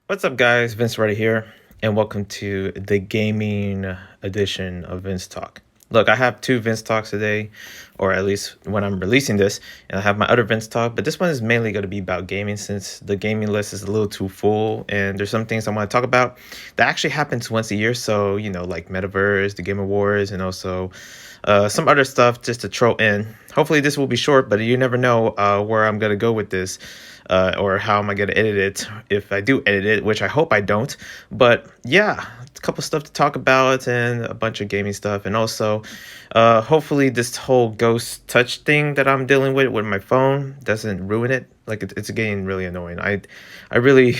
What's up, guys? Vince right here, and welcome to the gaming edition of VinzTalk. Look, I have two VinzTalks today, or at least when I'm releasing this, and I have my other VinzTalk, but this one is mainly going to be about gaming since the gaming list is a little too full, and there's some things I want to talk about that actually happens once a year. So, like Metaverse, the Game Awards, and also some other stuff just to throw in. Hopefully, this will be short, but you never know where I'm going to go with this. Or how am I going to edit it if I do edit it, which I hope I don't. But yeah, a couple stuff to talk about and a bunch of gaming stuff. And also, hopefully, this whole ghost touch thing that I'm dealing with my phone doesn't ruin it. Like it's getting really annoying. I really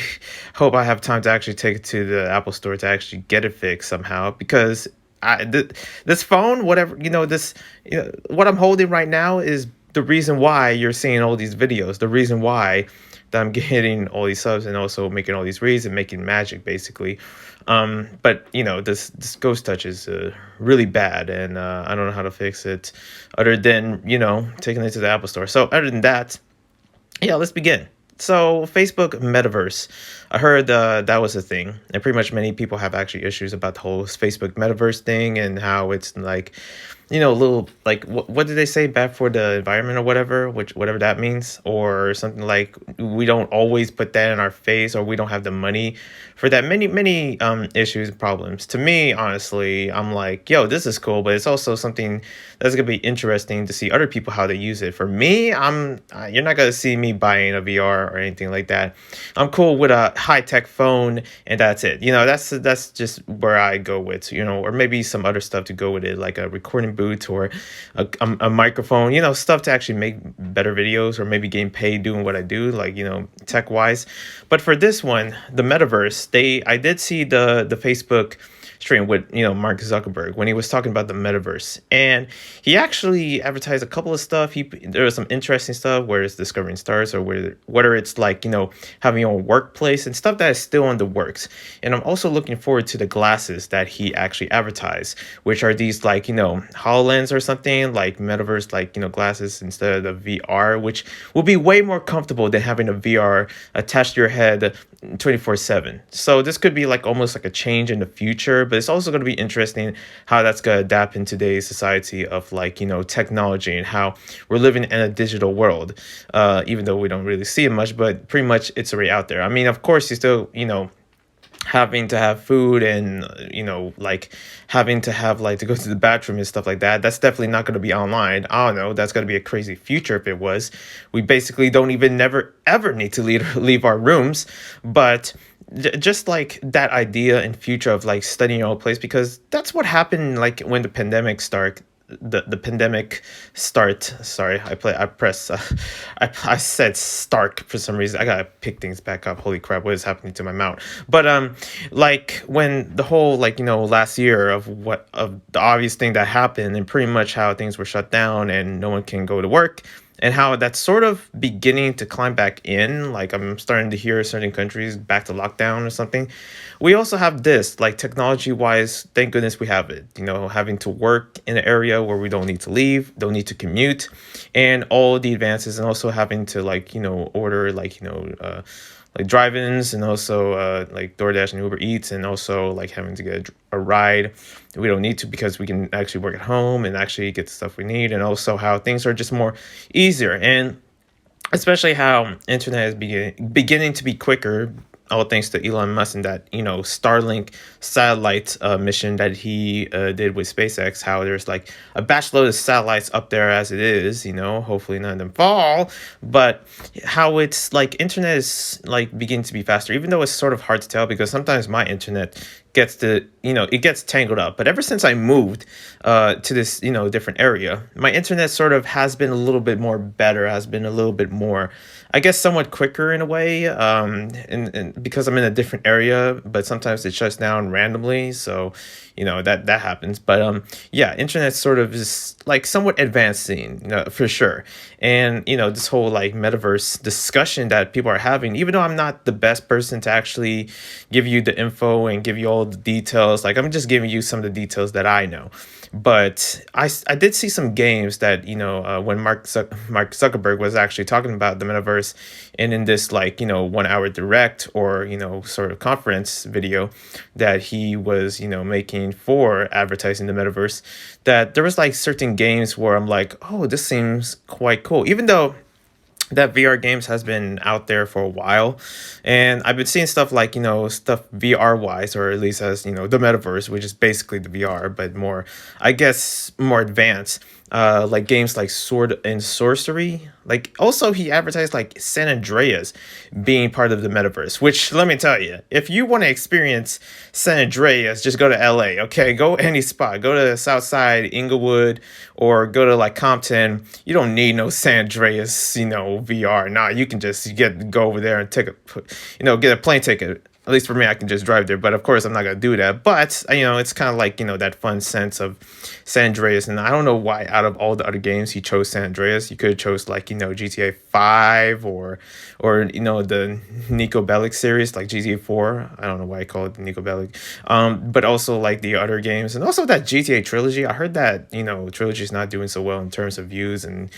hope I have time to actually take it to the Apple Store to actually get it fixed somehow because this phone, whatever what I'm holding right now is the reason why you're seeing all these videos, the reason why that I'm getting all these subs and also making all these reads and making magic basically. But this ghost touch is really bad, and I don't know how to fix it other than taking it to the Apple Store. So other than that, yeah, let's begin. So, Facebook Metaverse. I heard that was a thing, and pretty much many people have actually issues about the whole Facebook Metaverse thing and how it's like, a little like what did they say, bad for the environment or whatever, whatever that means, or something like we don't always put that in our face, or we don't have the money for that. Many issues and problems. To me, honestly, I'm like, yo, this is cool, but it's also something that's gonna be interesting to see other people how they use it. For me, you're not gonna see me buying a VR or anything like that. I'm cool with a high tech phone, and that's it. That's just where I go with, or maybe some other stuff to go with it, like a recording booth or a microphone, stuff to actually make better videos or maybe getting paid doing what I do, like, tech wise. But for this one, the Metaverse, I did see the Facebook stream with Mark Zuckerberg when he was talking about the Metaverse, and he actually advertised a couple of stuff. There was some interesting stuff where it's discovering stars, or whether it's like having your own workplace and stuff that is still in the works. And I'm also looking forward to the glasses that he actually advertised, which are these like HoloLens or something like Metaverse, like glasses instead of the VR, which will be way more comfortable than having a VR attached to your head 24/7. So this could be like almost like a change in the future, but it's also going to be interesting how that's going to adapt in today's society of like technology and how we're living in a digital world, even though we don't really see it much, but pretty much it's already out there. I mean, of course you still having to have food and like having to have like to go to the bathroom and stuff like that. That's definitely not going to be online. I don't know, that's going to be a crazy future if it was. We basically don't even never ever need to leave our rooms. But just like that idea in future of like studying your own place, because that's what happened like when the pandemic started. The pandemic start. Sorry, I press I said Stark for some reason. I gotta pick things back up. Holy crap, what is happening to my mouth? But like when the whole like last year of the obvious thing that happened, and pretty much how things were shut down and no one can go to work, and how that's sort of beginning to climb back in. Like I'm starting to hear certain countries back to lockdown or something. We also have this, like technology wise, thank goodness we have it. Having to work in an area where we don't need to leave, don't need to commute, and all the advances, and also having to like, order like drive-ins, and also like DoorDash and Uber Eats, and also like having to get a ride. We don't need to because we can actually work at home and actually get the stuff we need, and also how things are just more easier, and especially how internet is beginning to be quicker, all thanks to Elon Musk and that Starlink satellite mission that he did with SpaceX. How there's like a batch load of satellites up there as it is, hopefully none of them fall, but how it's like internet is like beginning to be faster, even though it's sort of hard to tell because sometimes my internet it gets tangled up. But ever since I moved to this different area, my internet sort of has been a little bit more better, has been a little bit more, I guess, somewhat quicker in a way, and because I'm in a different area, but sometimes it shuts down randomly, so that happens. But yeah, internet sort of is like somewhat advancing, for sure. And this whole like metaverse discussion that people are having, even though I'm not the best person to actually give you the info and give you all the details, like I'm just giving you some of the details that I know. But I did see some games that when Mark Zuckerberg was actually talking about the metaverse, and in this like 1 hour direct, or or sort of conference video that he was making for advertising the metaverse, that there was like certain games where I'm like, oh, this seems quite cool, even though that VR games has been out there for a while. And I've been seeing stuff like, stuff VR wise, or at least as, the metaverse, which is basically the VR, but more, I guess, more advanced. Like games like Sword and Sorcery. Like also he advertised like San Andreas being part of the metaverse, which let me tell you, if you want to experience San Andreas, just go to LA, okay? Go any spot. Go to South Side, Inglewood, or go to like Compton. You don't need no San Andreas, VR. Nah, you can just go over there and get a plane ticket. At least for me, I can just drive there. But of course, I'm not gonna do that. But it's kind of like that fun sense of San Andreas. And I don't know why, out of all the other games, he chose San Andreas. You could have chose like GTA 5 or the Nico Bellic series like GTA 4. I don't know why I call it the Nico Bellic. But also like the other games, and also that GTA trilogy. I heard that trilogy is not doing so well in terms of views, and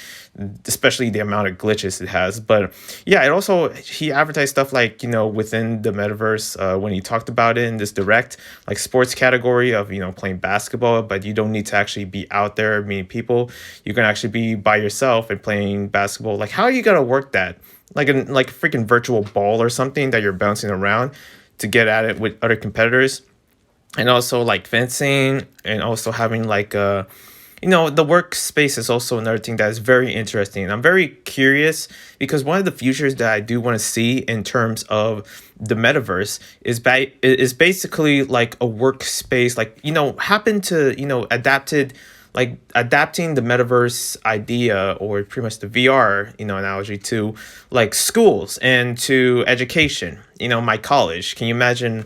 especially the amount of glitches it has. But yeah, it also, he advertised stuff like within the metaverse, when he talked about it in this direct like sports category of playing basketball, but you don't need to actually be out there meeting people. You can actually be by yourself and playing basketball. Like, how are you gonna work that? Like a freaking virtual ball or something that you're bouncing around to get at it with other competitors. And also like fencing, and also having like the workspace is also another thing that is very interesting. I'm very curious because one of the futures that I do want to see in terms of the metaverse is basically like a workspace, like happen to adapting the metaverse idea, or pretty much the VR analogy, to like schools and to education. My college. Can you imagine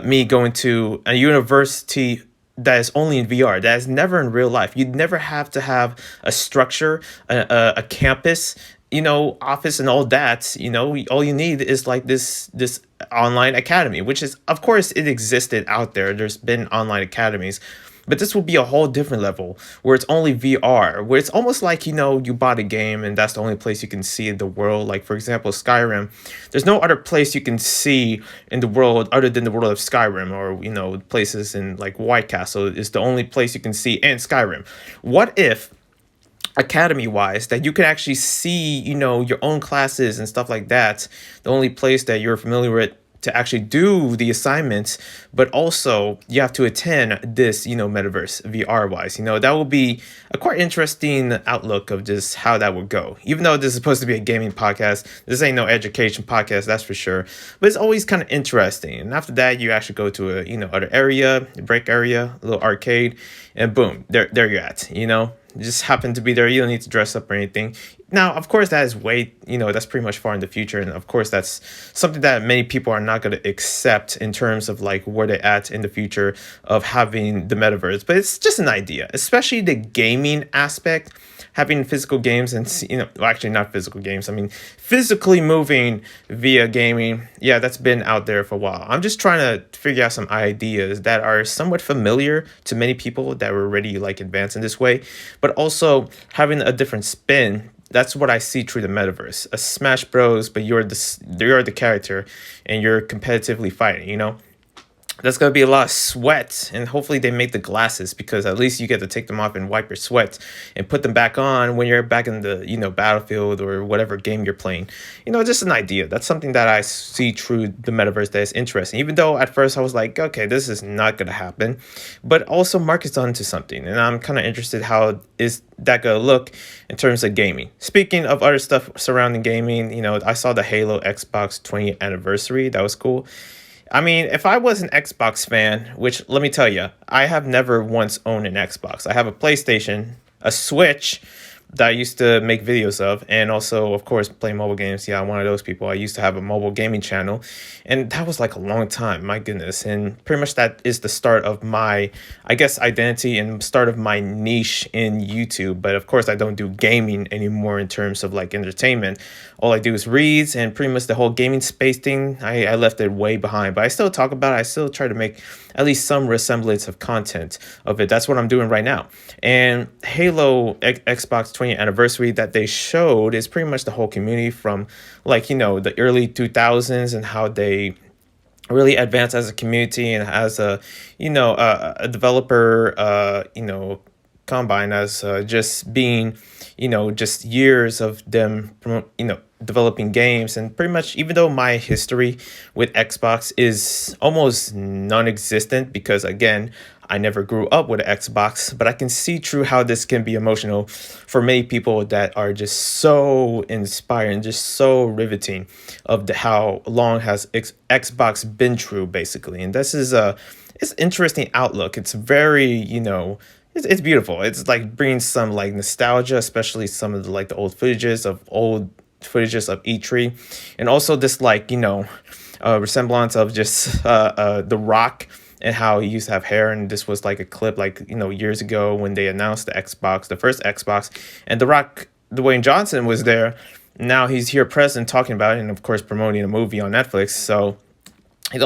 me going to a university that is only in VR, that is never in real life? You'd never have to have a structure, a campus, office and all that. All you need is like this online academy, which is, of course, it existed out there. There's been online academies, but this will be a whole different level where it's only VR, where it's almost like, you bought a game and that's the only place you can see in the world. Like, for example, Skyrim, there's no other place you can see in the world other than the world of Skyrim, or, places in like White Castle is the only place you can see in Skyrim. What if, academy wise, that you can actually see, your own classes and stuff like that, the only place that you're familiar with to actually do the assignments, but also you have to attend this, metaverse VR wise. That will be a quite interesting outlook of just how that would go. Even though this is supposed to be a gaming podcast, this ain't no education podcast, that's for sure. But it's always kind of interesting. And after that, you actually go to a, other area, a break area, a little arcade, and boom, there you're at, You just happen to be there. You don't need to dress up or anything. Now, of course, that is that's pretty much far in the future. And of course, that's something that many people are not going to accept in terms of like where they're at in the future of having the metaverse. But it's just an idea, especially the gaming aspect, having physical games and, well, actually not physical games. I mean, physically moving via gaming. Yeah, that's been out there for a while. I'm just trying to figure out some ideas that are somewhat familiar to many people that were already like advanced in this way, but also having a different spin. That's what I see through the metaverse. A Smash Bros, but you're the character and you're competitively fighting, That's going to be a lot of sweat, and hopefully they make the glasses, because at least you get to take them off and wipe your sweat and put them back on when you're back in the, Battlefield or whatever game you're playing. Just an idea. That's something that I see through the metaverse that is interesting, even though at first I was like, okay, this is not going to happen. But also market's onto something, and I'm kind of interested how is that going to look in terms of gaming. Speaking of other stuff surrounding gaming, I saw the Halo Xbox 20th anniversary. That was cool. I mean, if I was an Xbox fan, which let me tell you, I have never once owned an Xbox. I have a PlayStation, a Switch that I used to make videos of, and also, of course, play mobile games. Yeah, I'm one of those people. I used to have a mobile gaming channel, and that was like a long time, my goodness. And pretty much that is the start of my, I guess, identity and start of my niche in YouTube. But of course, I don't do gaming anymore in terms of like entertainment. All I do is reads, and pretty much the whole gaming space thing, I left it way behind. But I still talk about it. I still try to make at least some resemblance of content of it. That's what I'm doing right now. And Halo Xbox 20th anniversary that they showed is pretty much the whole community from like, the early 2000s and how they really advance as a community and as a developer, combine as just being, just years of them, developing games. And pretty much, even though my history with Xbox is almost non-existent because again, I never grew up with an Xbox, but I can see through how this can be emotional for many people that are just so inspiring, just so riveting of how long has Xbox been true, basically. And this is it's interesting outlook. It's very, it's beautiful. It's like bringing some like nostalgia, especially some of the like the old footages of E3, and also this like resemblance of just The Rock and how he used to have hair. And this was like a clip like years ago when they announced the first Xbox, and The Rock, Dwayne Johnson, was there. Now he's here present talking about it, and of course promoting a movie on Netflix. So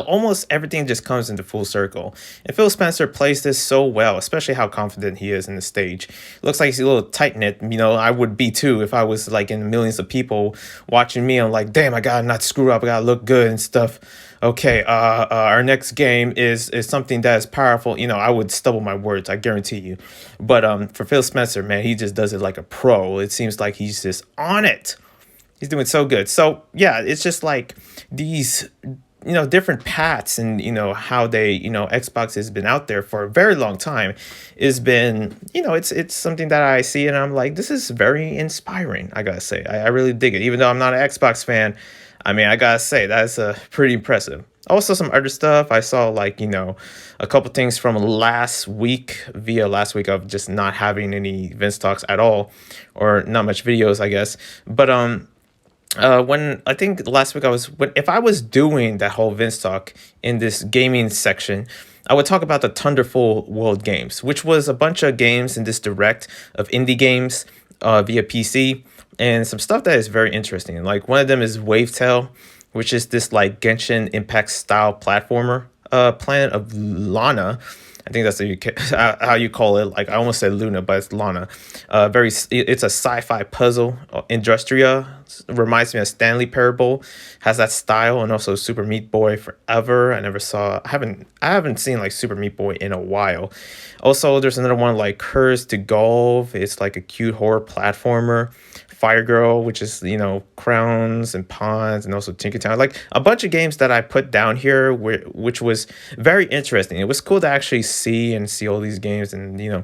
almost everything just comes into full circle. And Phil Spencer plays this so well, especially how confident he is in the stage. Looks like he's a little tight-knit. I would be too if I was like in millions of people watching me. I'm like, damn, I gotta not screw up. I gotta look good and stuff. Okay, our next game is something that is powerful. I would stubble my words, I guarantee you. But for Phil Spencer, man, he just does it like a pro. It seems like he's just on it. He's doing so good. So yeah, it's just like these different paths, and how they Xbox has been out there for a very long time. Has been it's something that I see and I'm like, this is very inspiring. I gotta say, I really dig it, even though I'm not an Xbox fan. I mean, I gotta say that's pretty impressive. Also, some other stuff I saw, like a couple things from last week of just not having any Vince talks at all, or not much videos, I guess. But when I think last week if I was doing that whole Vince talk in this gaming section, I would talk about the Thunderful World games, which was a bunch of games in this direct of indie games via PC, and some stuff that is very interesting. Like one of them is Wavetail, which is this like Genshin Impact style platformer, Planet of Lana. I think that's how you call it. Like I almost said Luna, but it's Lana. It's a sci-fi puzzle. Industria reminds me of Stanley Parable. Has that style, and also Super Meat Boy Forever. I haven't seen like Super Meat Boy in a while. Also, there's another one like Curse to Golf. It's like a cute horror platformer. Fire Girl, which is crowns and ponds, and also Tinkertown, like a bunch of games that I put down here, which was very interesting. It was cool to actually see all these games, and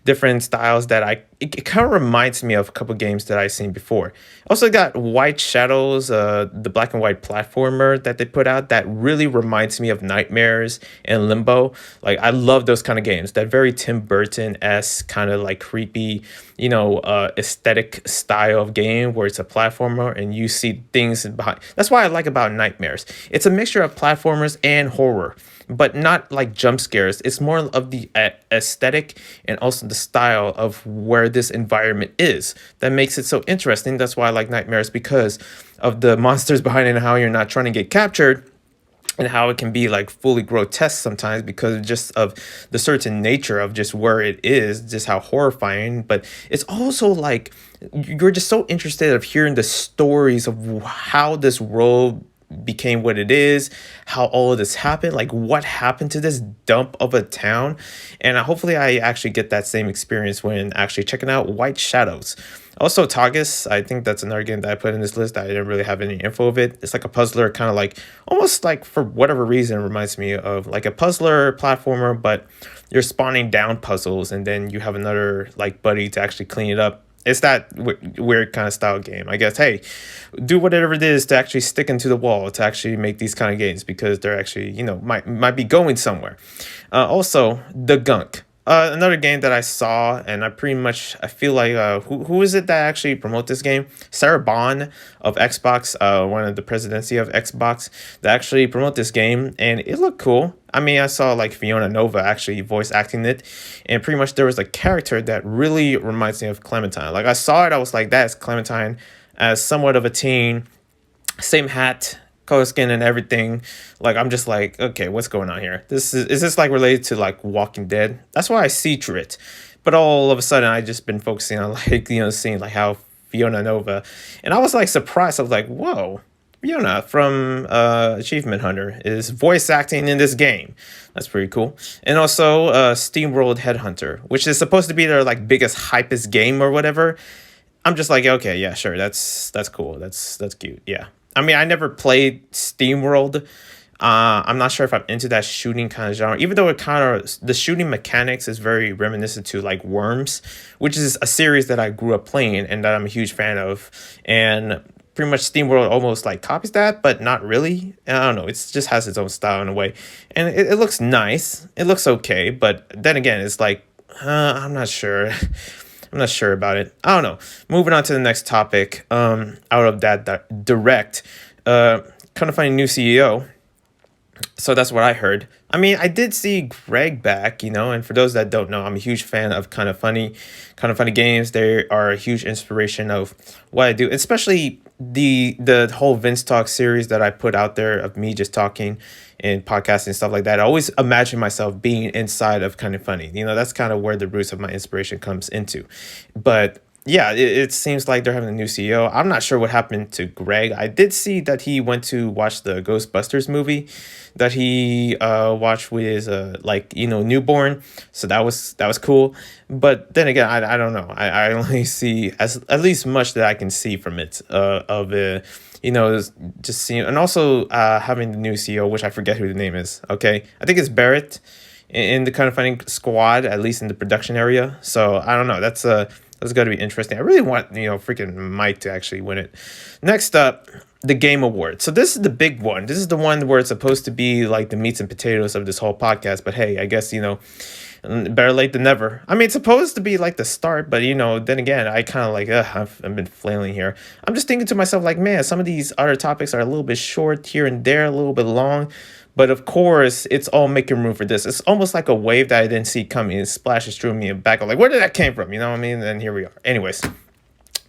different styles that it kind of reminds me of a couple games that I've seen before. Also got White Shadows, the black and white platformer that they put out, that really reminds me of Nightmares and Limbo. Like I love those kind of games, that very Tim Burton-esque kind of like creepy aesthetic style of game where it's a platformer and you see things behind. That's why I like about Nightmares. It's a mixture of platformers and horror, but not like jump scares. It's more of the aesthetic and also the style of where this environment is that makes it so interesting. That's why I like Nightmares, because of the monsters behind it and how you're not trying to get captured, and how it can be like fully grotesque sometimes because just of the certain nature of just where it is, just how horrifying. But it's also like you're just so interested of hearing the stories of how this world became what it is, how all of this happened, like what happened to this dump of a town. And hopefully I actually get that same experience when actually checking out White Shadows. Also Tagus, I think that's another game that I put in this list. I didn't really have any info of it. It's like a puzzler, kind of like, almost like, for whatever reason, it reminds me of like a puzzler platformer, but you're spawning down puzzles and then you have another like buddy to actually clean it up. It's that weird kind of style game. I guess, hey, do whatever it is to actually stick into the wall to actually make these kind of games, because they're actually, might be going somewhere. Also, The Gunk. Another game that I saw, and I feel like, who is it that actually promote this game? Sarah Bond of Xbox, one of the presidency of Xbox, that actually promote this game, and it looked cool. I mean, I saw like Fiona Nova actually voice acting it, and pretty much there was a character that really reminds me of Clementine. Like I saw it, I was like, that's Clementine as somewhat of a teen, same hat, color skin and everything. Like I'm just like, okay, what's going on here? Is this like related to like Walking Dead? That's why I see through it, But all of a sudden, I just been focusing on like seeing like how Fiona Nova, and I was like surprised. I was like, whoa. Fiona from Achievement Hunter is voice acting in this game. That's pretty cool. And also SteamWorld Headhunter, which is supposed to be their like biggest hypest game or whatever. I'm just like, okay, yeah, sure, that's cool. That's cute. Yeah. I mean, I never played SteamWorld. I'm not sure if I'm into that shooting kind of genre, even though it kind of the shooting mechanics is very reminiscent to like Worms, which is a series that I grew up playing and that I'm a huge fan of. And pretty much SteamWorld almost like copies that, but not really. I don't know. It just has its own style in a way, and it looks nice. It looks okay, but then again, it's like I'm not sure. I'm not sure about it. I don't know. Moving on to the next topic. Out of that direct, kind of funny new CEO. So that's what I heard. I mean, I did see Greg back, and for those that don't know, I'm a huge fan of kind of funny games. They are a huge inspiration of what I do, especially the whole VinzTalk series that I put out there of me just talking and podcasting and stuff like that. I always imagine myself being inside of Kind of Funny. That's kind of where the roots of my inspiration comes into. But yeah, it seems like they're having a new CEO. I'm not sure what happened to Greg. I did see that he went to watch the Ghostbusters movie that he watched with his newborn. So that was cool. But then again, I don't know. I only see as at least much that I can see from it of just seeing, and also having the new CEO, which I forget who the name is. Okay, I think it's Barrett in the Kind of Funny squad, at least in the production area. So I don't know. That's got to be interesting. I really want, freaking Mike to actually win it. Next up, the Game Awards. So this is the big one. This is the one where it's supposed to be like the meats and potatoes of this whole podcast. But hey, I guess, better late than never. I mean, it's supposed to be like the start, but, then again, I kind of like, I've been flailing here. I'm just thinking to myself like, man, some of these other topics are a little bit short here and there, a little bit long. But of course, it's all making room for this. It's almost like a wave that I didn't see coming. It splashes through me and back. I'm like, where did that came from? You know what I mean? And here we are. Anyways,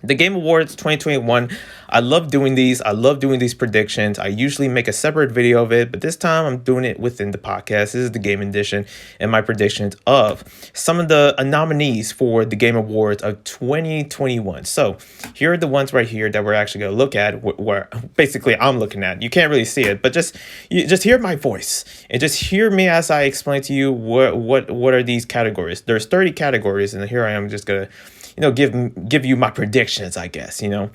the Game Awards 2021. I love doing these. I love doing these predictions. I usually make a separate video of it, but this time I'm doing it within the podcast. This is the game edition and my predictions of some of the nominees for the Game Awards of 2021. So here are the ones right here that we're actually going to look at, where basically I'm looking at. You can't really see it, but just hear my voice and just hear me as I explain to you what are these categories. There's 30 categories, and here I am just going to give you my predictions, I guess, in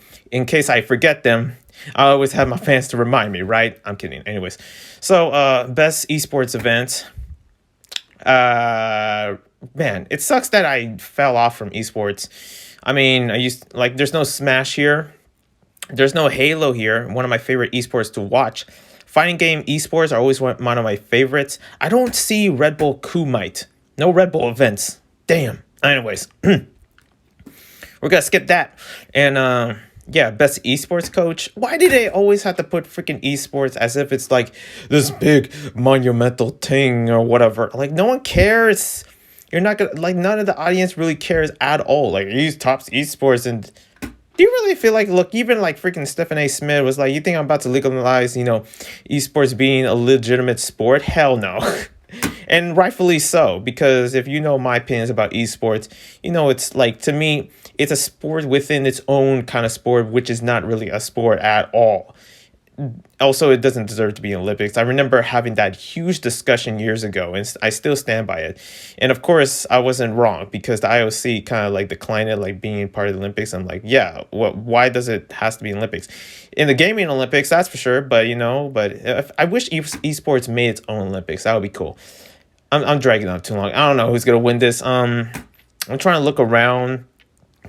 case I forget them. I always have my fans to remind me, right? I'm kidding. Anyways, so best esports event. Man, it sucks that I fell off from esports. I mean, there's no Smash here. There's no Halo here. One of my favorite esports to watch. Fighting game esports are always one of my favorites. I don't see Red Bull Kumite. No Red Bull events. Damn. Anyways. We're going to skip that. And best esports coach. Why do they always have to put freaking esports as if it's like this big monumental thing or whatever? Like, no one cares. You're not going to, like, none of the audience really cares at all. Like, he's tops esports. And do you really feel like, look, even like freaking Stephen A. Smith was like, you think I'm about to legalize, esports being a legitimate sport? Hell no. And rightfully so, because if you know my opinions about esports, it's like, to me, it's a sport within its own kind of sport, which is not really a sport at all. Also, it doesn't deserve to be Olympics. I remember having that huge discussion years ago, and I still stand by it. And of course, I wasn't wrong, because the IOC kind of like declined it, like being part of the Olympics. I'm like, yeah, why does it has to be Olympics? In the gaming Olympics, that's for sure. But I wish esports made its own Olympics. That would be cool. I'm dragging on too long. I don't know who's gonna win this. I'm trying to look around,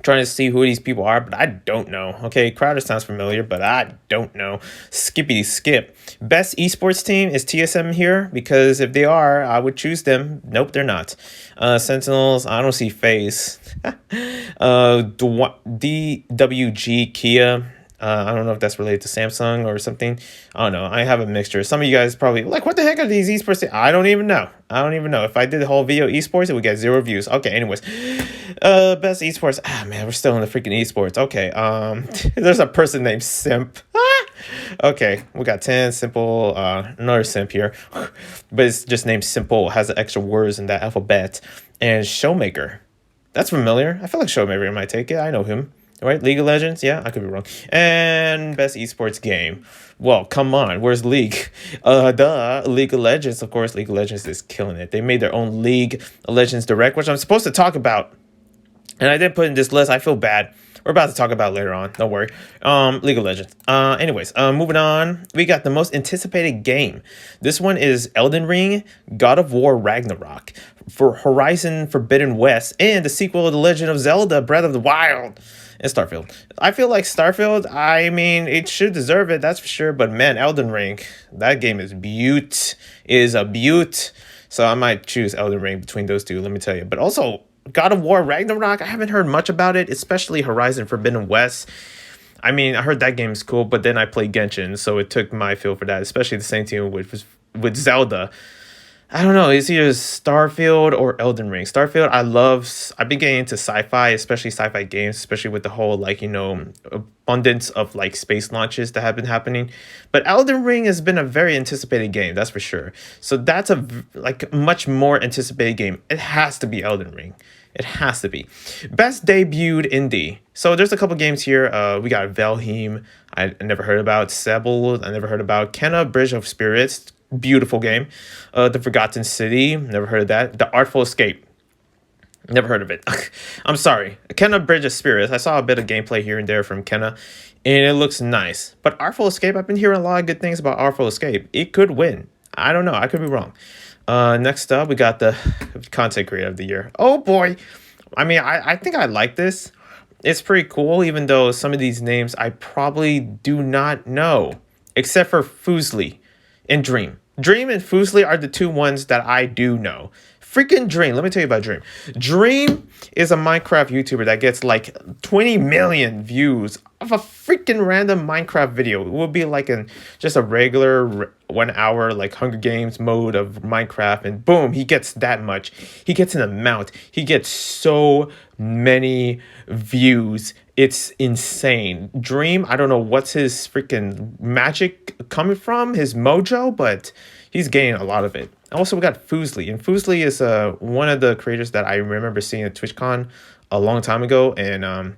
trying to see who these people are, but I don't know. Okay, Crowder sounds familiar, but I don't know. Skippity skip. Best esports team is TSM here, because if they are, I would choose them. Nope, they're not. Sentinels, I don't see face. DWG Kia. I don't know if that's related to Samsung or something. I don't know. I have a mixture. Some of you guys probably like, what the heck are these esports? I don't even know. If I did the whole video esports, it would get 0 views. Okay, anyways. Best esports. Man, we're still in the freaking esports. Okay. There's a person named Simp. Okay, we got 10 simple. Another Simp here, but it's just named Simple. Has the extra words in that alphabet. And Showmaker. That's familiar. I feel like Showmaker might take it. I know him. Right? League of Legends? Yeah, I could be wrong. And best esports game. Well, come on. Where's League? League of Legends. Of course, League of Legends is killing it. They made their own League of Legends Direct, which I'm supposed to talk about. And I did put in this list. I feel bad. We're about to talk about it later on. Don't worry. League of Legends. Moving on. We got the most anticipated game. This one is Elden Ring, God of War Ragnarok, for Horizon Forbidden West, and the sequel of The Legend of Zelda Breath of the Wild, and Starfield. I feel like Starfield, I mean, it should deserve it, that's for sure. But man, Elden Ring, that game is a beaut. So I might choose Elden Ring between those two, let me tell you. But also, God of War Ragnarok, I haven't heard much about it, especially Horizon Forbidden West. I mean, I heard that game is cool, but then I played Genshin, so it took my feel for that, especially the same team with Zelda. I don't know. It's either Starfield or Elden Ring. Starfield, I've been getting into sci-fi, especially sci-fi games, especially with the whole, like, abundance of, like, space launches that have been happening. But Elden Ring has been a very anticipated game, that's for sure. So that's much more anticipated game. It has to be Elden Ring. It has to be. Best debuted indie. So there's a couple games here. We got Valheim. I never heard about. Sebel. I never heard about. Kenna Bridge of Spirits. Beautiful game. The Forgotten City. Never heard of that. The Artful Escape. Never heard of it. I'm sorry. Kenna Bridge of Spirits. I saw a bit of gameplay here and there from Kenna, and it looks nice. But Artful Escape, I've been hearing a lot of good things about Artful Escape. It could win. I don't know. I could be wrong. Next up, we got the Content Creator of the Year. Oh boy. I mean, I think I like this. It's pretty cool, even though some of these names I probably do not know, except for Fuslie and Dream. Dream and Fuslie are the two ones that I do know. Freaking Dream. Let me tell you about Dream. Dream is a Minecraft YouTuber that gets like 20 million views of a freaking random Minecraft video. It would be like just a regular 1 hour like Hunger Games mode of Minecraft, and boom, he gets that much. He gets an amount. He gets so many views. It's insane. Dream, I don't know what's his freaking magic coming from, his mojo, but he's getting a lot of it. Also, we got Fuslie, and Fuslie is one of the creators that I remember seeing at TwitchCon a long time ago, and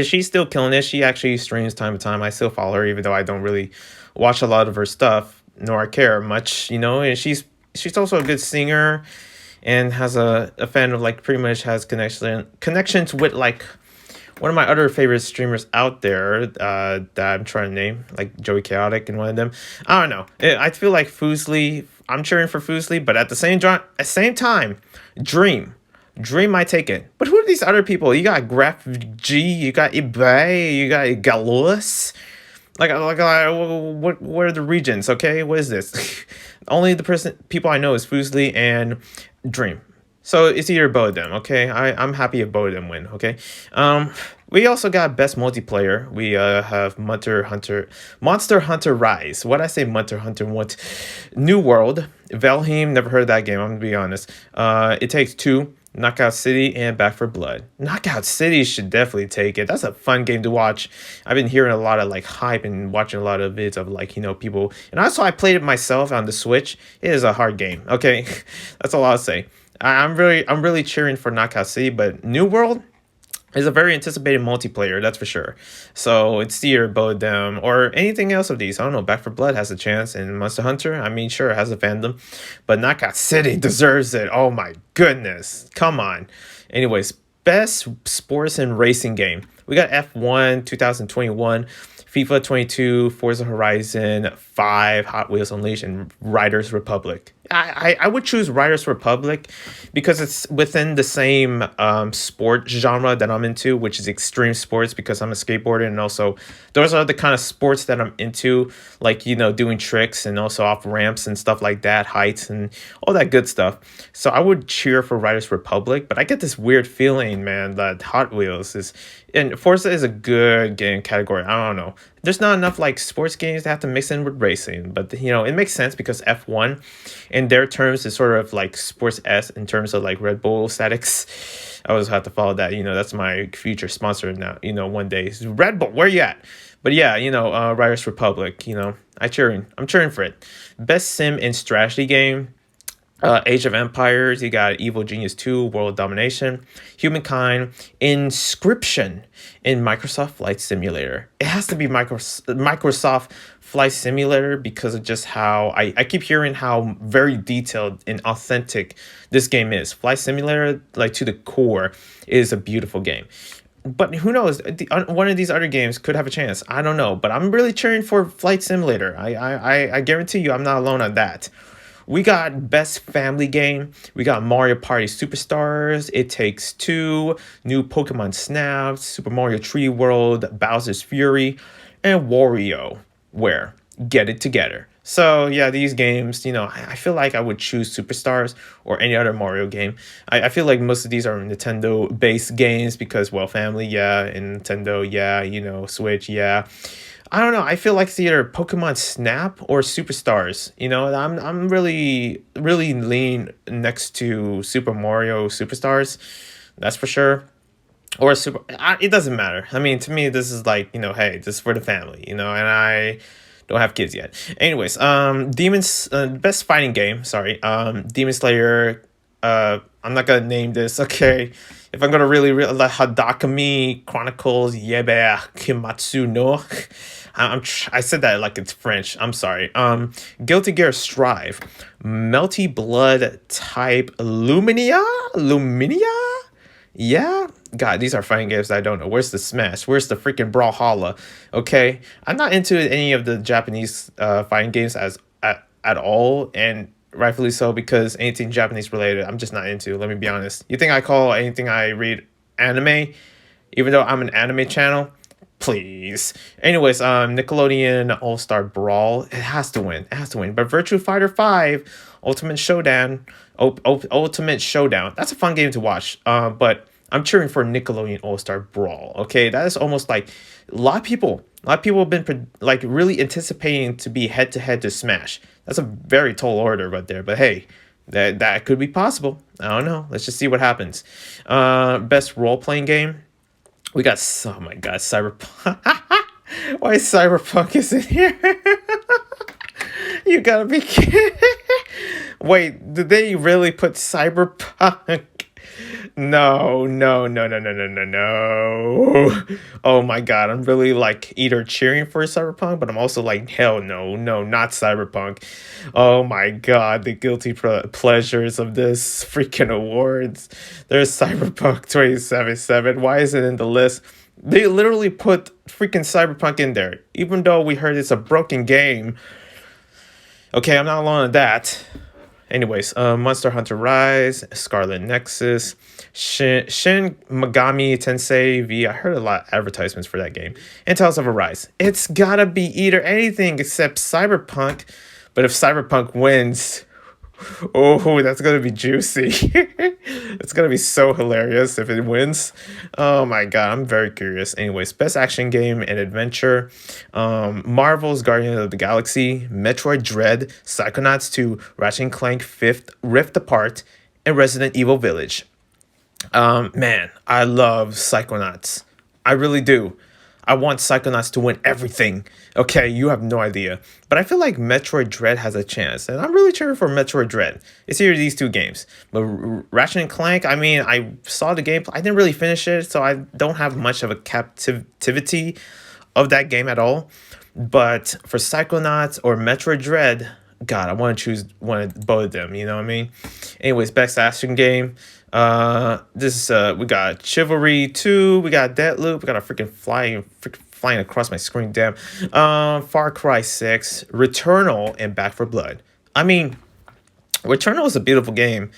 she's still killing it. She actually streams time to time. I still follow her, even though I don't really watch a lot of her stuff, nor I care much, and she's also a good singer, and has a fan of, like, pretty much has connections with, like, one of my other favorite streamers out there that I'm trying to name, like Joey Chaotic and one of them. I don't know. I feel like Fuslie, I'm cheering for Fuslie, but at the same time, Dream might take it. But who are these other people? You got Graph G, you got eBay, you got Galus. What are the regions? Okay, what is this? Only the people I know is Fuslie and Dream. So it's either both of them, okay? I'm happy if both of them win, okay? We also got best multiplayer. We have Monster Hunter Rise. What I say Monster Hunter, what? New World, Valheim, never heard of that game, I'm gonna be honest. It Takes Two, Knockout City, and Back 4 Blood. Knockout City should definitely take it. That's a fun game to watch. I've been hearing a lot of like hype and watching a lot of vids of like, people. And also I played it myself on the Switch. It is a hard game, okay? That's all I'll say. I'm really cheering for Knockout City, but New World is a very anticipated multiplayer, that's for sure. So it's either both of them or anything else of these. I don't know, Back 4 Blood has a chance, and Monster Hunter, I mean, sure, it has a fandom, but Knockout City deserves it. Oh my goodness, come on. Anyways, best sports and racing game. We got F1 2021, FIFA 22, Forza Horizon 5, Hot Wheels Unleashed, and Riders Republic. I would choose Riders Republic because it's within the same sport genre that I'm into, which is extreme sports, because I'm a skateboarder, and also those are the kind of sports that I'm into, like, doing tricks and also off ramps and stuff like that, heights and all that good stuff. So I would cheer for Riders Republic, but I get this weird feeling, man, that Hot Wheels is, and Forza is a good game category. I don't know. There's not enough like sports games that have to mix in with racing, but it makes sense because F1 in their terms is sort of like sports S in terms of like Red Bull statics. I always have to follow that. That's my future sponsor now, one day. Red Bull, where you at? But yeah, Riders Republic, I'm cheering for it. Best sim and strategy game. Age of Empires, you got Evil Genius 2, World Domination, Humankind, Inscription, in Microsoft Flight Simulator. It has to be Microsoft Flight Simulator because of just how I keep hearing how very detailed and authentic this game is. Flight Simulator, like to the core, is a beautiful game. But who knows? One of these other games could have a chance. I don't know. But I'm really cheering for Flight Simulator. I guarantee you I'm not alone on that. We got Best Family Game. We got Mario Party Superstars. It Takes Two. New Pokemon Snap. Super Mario 3D World. Bowser's Fury. And Wario. Where? Get It Together. So yeah, these games, I feel like I would choose Superstars or any other Mario game. I feel like most of these are Nintendo-based games because, well, family, yeah, and Nintendo, yeah, Switch, yeah. I don't know. I feel like it's either Pokemon Snap or Superstars. I'm really really lean next to Super Mario Superstars. That's for sure. Or it doesn't matter. I mean, to me, this is like hey, this is for the family. And I don't have kids yet. Anyways, Demons best fighting game. Sorry, Demon Slayer. I'm not gonna name this. Okay, if I'm gonna really like Hadakami Chronicles Yebe Kimatsu no. I said that like it's French. I'm sorry. Guilty Gear Strive, Melty Blood Type Luminia. Yeah, God, these are fighting games I don't know. Where's the Smash? Where's the freaking Brawlhalla? Okay, I'm not into any of the Japanese fighting games at all, and rightfully so because anything Japanese related, I'm just not into. Let me be honest. You think I call anything I read anime, even though I'm an anime channel? Please. Anyways, Nickelodeon All Star Brawl. It has to win. It has to win. But Virtua Fighter 5 Ultimate Showdown. Ultimate Showdown. That's a fun game to watch. But I'm cheering for Nickelodeon All Star Brawl. Okay, that is almost like a lot of people have been like really anticipating to be head to head to Smash. That's a very tall order right there. But hey, that could be possible. I don't know. Let's just see what happens. Best role playing game. We got, oh my god, Cyberpunk. Why Cyberpunk is in here? You gotta be kidding. Wait, did they really put Cyberpunk? No, no, no, no, no, no, no, no. Oh my god, I'm really like either cheering for Cyberpunk, but I'm also like, hell no, no, not Cyberpunk. Oh my god, the guilty pleasures of this freaking awards. There's Cyberpunk 2077. Why is it in the list? They literally put freaking Cyberpunk in there, even though we heard it's a broken game. Okay, I'm not alone on that. Anyways, Monster Hunter Rise, Scarlet Nexus, Shin Megami Tensei V. I heard a lot of advertisements for that game. And Tales of Arise. It's gotta be either anything except Cyberpunk. But if Cyberpunk wins, oh, that's gonna be juicy. It's gonna be so hilarious if it wins. Oh my god, I'm very curious. Anyways, best action game and adventure. Marvel's Guardian of the Galaxy, Metroid Dread, Psychonauts 2, Ratchet and Clank 5th Rift Apart, and Resident Evil Village. Man, I love Psychonauts. I really do. I want Psychonauts to win everything. Okay, you have no idea. But I feel like Metroid Dread has a chance. And I'm really cheering for Metroid Dread. It's either these two games. But Ratchet and Clank, I mean, I saw the game. I didn't really finish it, so I don't have much of a captivity of that game at all. But for Psychonauts or Metroid Dread, God, I want to choose both of them. You know what I mean? Anyways, best action game. We got Chivalry 2, we got Deathloop, we got a freaking flying across my screen, damn. Far Cry 6, Returnal, and Back 4 Blood. I mean, Returnal is a beautiful game,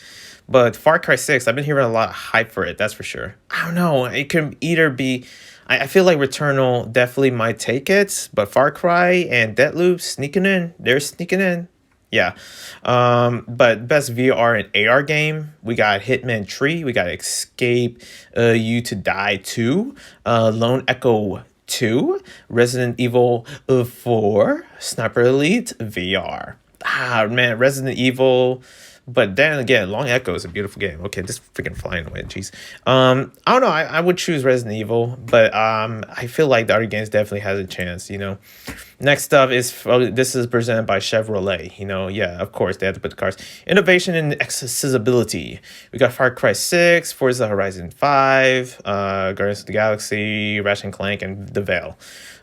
but Far Cry 6, I've been hearing a lot of hype for it, that's for sure. I don't know, it can either be, I feel like Returnal definitely might take it, but Far Cry and Deathloop they're sneaking in. Yeah. But best VR and AR game, we got Hitman 3, we got Escape You to Die 2, Lone Echo 2, Resident Evil 4, Sniper Elite VR. Ah, man, Resident Evil But then again, Long Echo is a beautiful game. Okay, just freaking flying away, jeez. I don't know. I would choose Resident Evil, but I feel like the other games definitely has a chance. Next up is this is presented by Chevrolet. Yeah, of course they have to put the cars. Innovation and accessibility. We got Far Cry 6, Forza Horizon 5, Guardians of the Galaxy, Ratchet and Clank, and The Veil.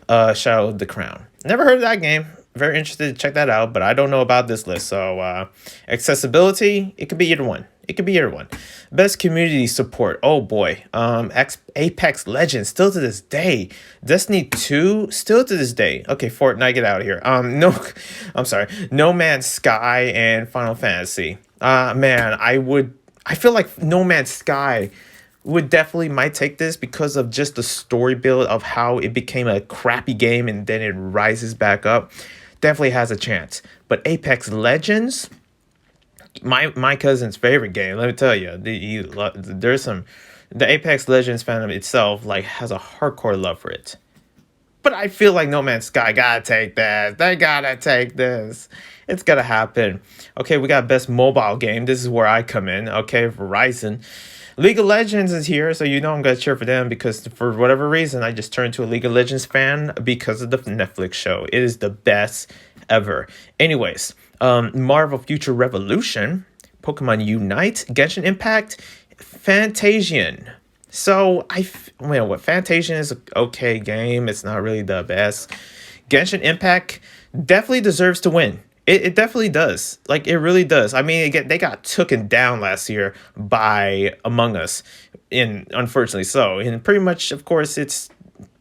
Shadow of the Crown. Never heard of that game. Very interested to check that out, but I don't know about this list. So accessibility, it could be either one. It could be either one. Best community support. Oh boy. Apex Legends still to this day. Destiny 2 still to this day. Okay, Fortnite, get out of here. No, I'm sorry. No Man's Sky and Final Fantasy. Man, I feel like No Man's Sky would definitely might take this because of just the story build of how it became a crappy game and then it rises back up. Definitely has a chance. But Apex Legends, my cousin's favorite game. Let me tell you, there's the Apex Legends fandom itself like has a hardcore love for it. But I feel like No Man's Sky gotta take this. They gotta take this. It's gonna happen. Okay, we got best mobile game. This is where I come in. Okay, Verizon. League of Legends is here, so I'm gonna cheer for them because for whatever reason I just turned to a League of Legends fan because of the Netflix show. It is the best ever. Anyways, Marvel Future Revolution, Pokemon Unite, Genshin Impact, Fantasian. So what Fantasian is an okay game. It's not really the best. Genshin Impact definitely deserves to win. It definitely does. Like, it really does. I mean, they got taken down last year by Among Us, unfortunately so. And pretty much, of course, it's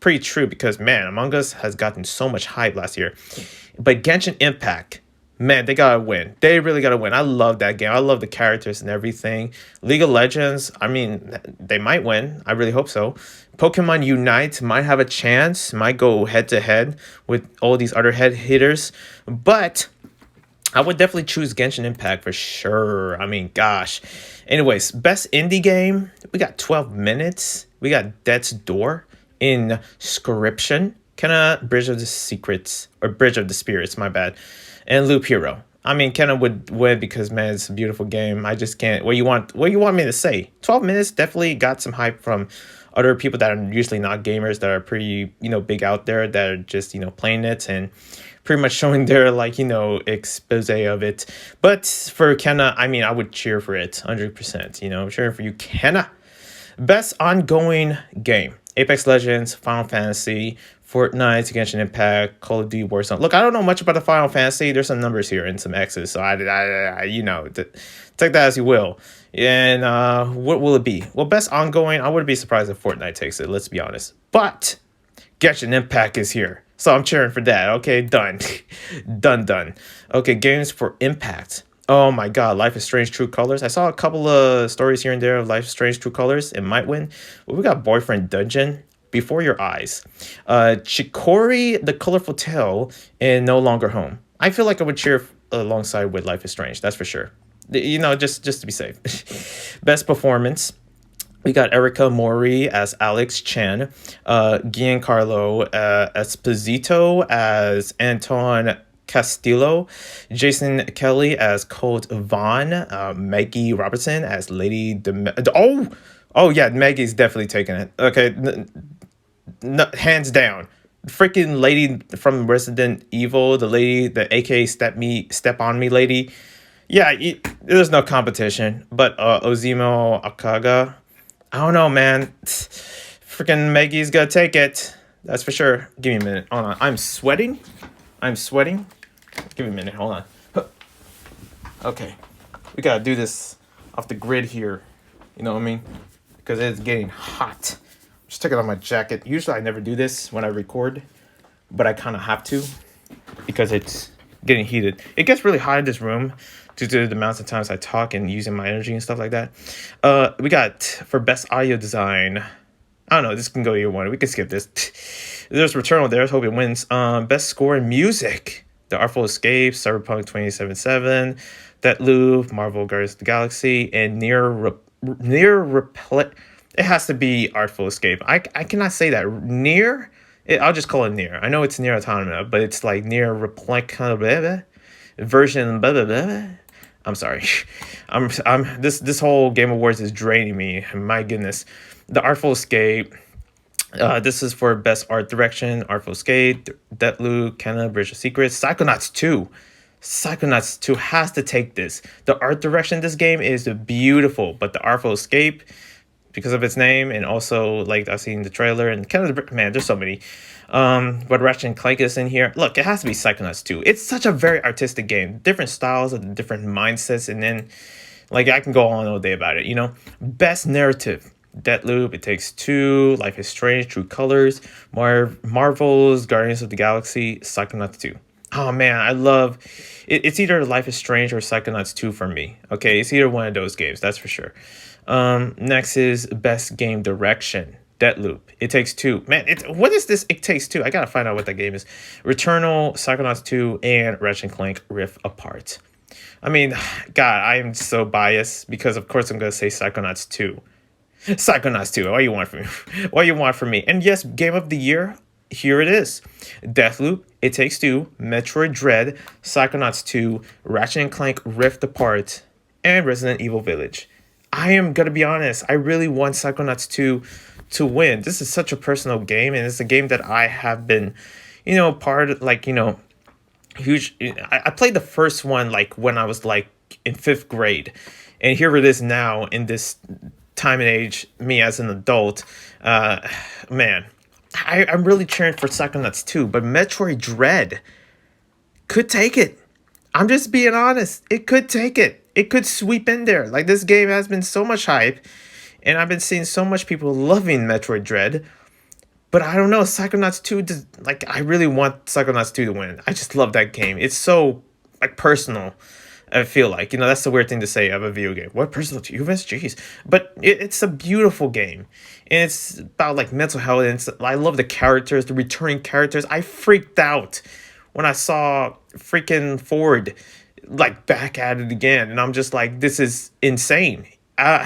pretty true because, man, Among Us has gotten so much hype last year. But Genshin Impact, man, they gotta win. They really gotta win. I love that game. I love the characters and everything. League of Legends, I mean, they might win. I really hope so. Pokemon Unite might have a chance. Might go head to head with all these other head hitters. But I would definitely choose Genshin Impact for sure. I mean, gosh. Anyways, best indie game. We got 12 Minutes. We got Death's Door, Inscription, kinda Bridge of the Secrets, or Bridge of the Spirits, my bad, and Loop Hero. I mean, kinda would win because, man, it's a beautiful game. I just can't. What you want me to say? 12 Minutes definitely got some hype from other people that are usually not gamers that are pretty, big out there that are just, playing it and pretty much showing their expose of it. But for Kenna, I mean, I would cheer for it 100%. I'm cheering for you, Kenna. Best ongoing game: Apex Legends, Final Fantasy, Fortnite, Genshin Impact, Call of Duty Warzone. Look, I don't know much about the Final Fantasy. There's some numbers here and some X's, so I take that as you will. And what will it be? Well, best ongoing, I wouldn't be surprised if Fortnite takes it. Let's be honest. But Genshin Impact is here, so I'm cheering for that. Okay, done. done. Okay, games for Impact. Oh my god, Life is Strange True Colors. I saw a couple of stories here and there of Life is Strange True Colors. It might win. But we got Boyfriend Dungeon, Before Your Eyes, Chicory, The Colorful Tale, and No Longer Home. I feel like I would cheer alongside with Life is Strange. That's for sure. Just to be safe. Best performance. We got Erica Mori as Alex Chen, Giancarlo Esposito as Anton Castillo, Jason Kelly as Colt Vaughn, Maggie Robertson as Lady Oh yeah, Maggie's definitely taking it. Okay, hands down. Freaking lady from Resident Evil, the lady, the AKA Step On Me lady. Yeah, there's no competition. But Ozimo Akaga, I don't know, man. Freaking Maggie's gonna take it. That's for sure. Give me a minute. Hold on. I'm sweating. Give me a minute. Hold on. Okay. We gotta do this off the grid here. You know what I mean? Because it's getting hot. Just taking off my jacket. Usually I never do this when I record, but I kind of have to because it's getting heated. It gets really hot in this room due to the amounts of times I talk and using my energy and stuff like that. We got for best audio design. I don't know. This can go either one. We can skip this. There's Returnal there. I hope it wins. Best score in music: The Artful Escape, Cyberpunk 2077, Deathloop, Marvel Guardians of the Galaxy, and Near it has to be Artful Escape. I cannot say that. I'll just call it Near. I know it's Near Automata, but it's like Near Replicant kind of version blah, blah, blah. I'm sorry. I'm this whole Game Awards is draining me. My goodness. The Artful Escape. This is for best art direction. Artful Escape, Deathloop, Canada, Bridge of Secrets, Psychonauts 2. Psychonauts 2 has to take this. The art direction in this game is beautiful, but the Artful Escape, because of its name, and also like I've seen the trailer and kind of man, there's so many. But Ratchet and Clank is in here. Look, it has to be Psychonauts 2. It's such a very artistic game. Different styles and different mindsets, and then like I can go on all day about it, you know? Best narrative. Deathloop, It Takes Two, Life is Strange, True Colors, Marvel's Guardians of the Galaxy, Psychonauts 2. Oh man, I love it. It's either Life is Strange or Psychonauts 2 for me. Okay, it's either one of those games, that's for sure. Next is Best Game Direction. Deathloop, It Takes Two. Man, what is this It Takes Two? I gotta find out what that game is. Returnal, Psychonauts 2, and Ratchet and Clank Rift Apart. I mean, God, I am so biased because of course I'm gonna say Psychonauts 2. Psychonauts 2. What you want from me? What you want from me? And yes, Game of the Year. Here it is. Deathloop, It Takes Two, Metroid Dread, Psychonauts 2, Ratchet and Clank Rift Apart, and Resident Evil Village. I am gonna be honest. I really want Psychonauts 2 to win. This is such a personal game, and it's a game that I have been, part of, like, huge. I played the first one like when I was like in 5th grade, and here it is now in this time and age, me as an adult. Man, I'm really cheering for Psychonauts 2, but Metroid Dread could take it. I'm just being honest. It could take it. It could sweep in there. Like, this game has been so much hype, and I've been seeing so much people loving Metroid Dread. But I don't know, Psychonauts 2, I really want Psychonauts 2 to win. I just love that game. It's so, like, personal, I feel like. That's the weird thing to say of a video game. What personal to you, Vince? Jeez. But it's a beautiful game. And it's about, like, mental health. And I love the characters, the returning characters. I freaked out when I saw freaking Ford, like, back at it again. And I'm just like, this is insane.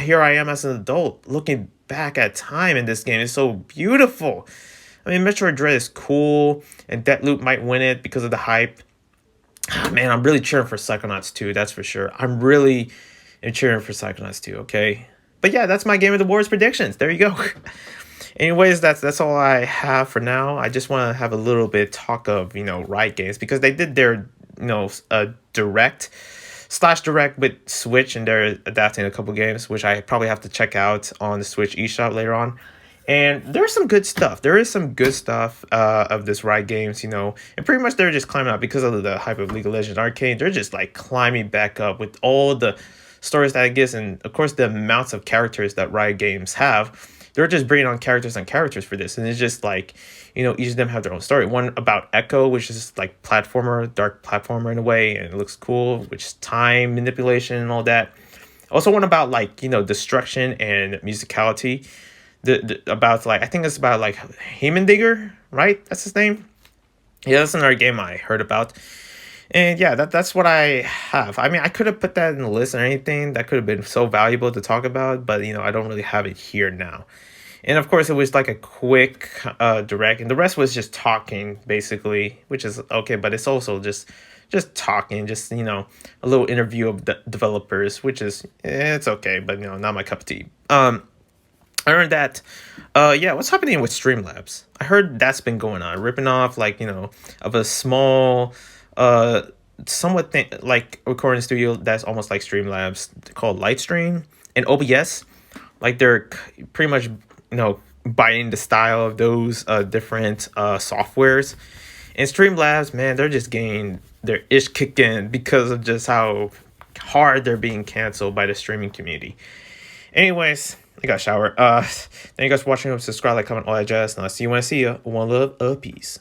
Here I am as an adult looking back at time in this game. It's so beautiful. I mean, Metroid Dread is cool, and Deathloop might win it because of the hype. Man, I'm really cheering for Psychonauts 2, that's for sure. I'm really cheering for Psychonauts 2, okay? But yeah, that's my Game of the Awards predictions. There you go. Anyways, that's all I have for now. I just want to have a little bit talk of, Riot Games, because they did their, direct with Switch, and they're adapting a couple games, which I probably have to check out on the Switch eShop later on. And there's some good stuff. There is some good stuff of this Riot Games, and pretty much they're just climbing up because of the hype of League of Legends Arcane. They're just like climbing back up with all the stories that it gives, and of course the amounts of characters that Riot Games have. They're just bringing on characters and characters for this, and it's just like, each of them have their own story. One about Echo, which is like dark platformer in a way, and it looks cool, which is time manipulation and all that. Also one about like, destruction and musicality. About like, I think it's about like Heimendigger, right? That's his name. Yeah, that's another game I heard about. And yeah, that's what I have. I mean, I could have put that in the list or anything. That could have been so valuable to talk about, but I don't really have it here now. And of course, it was like a quick direct, and the rest was just talking basically, which is okay, but it's also just talking, just a little interview of the developers, which is it's okay, but not my cup of tea. I heard that, yeah, what's happening with Streamlabs? I heard that's been going on, ripping off like of a small somewhat like recording studio that's almost like Streamlabs, called Lightstream and OBS. Like, they're pretty much buying the style of those different softwares. And Streamlabs, man, they're just getting their ish kicked in because of just how hard they're being canceled by the streaming community. Anyways, I got a shower. Thank you guys for watching. Subscribe, like, comment, all that jazz. And I'll see you when I see you. One love, peace.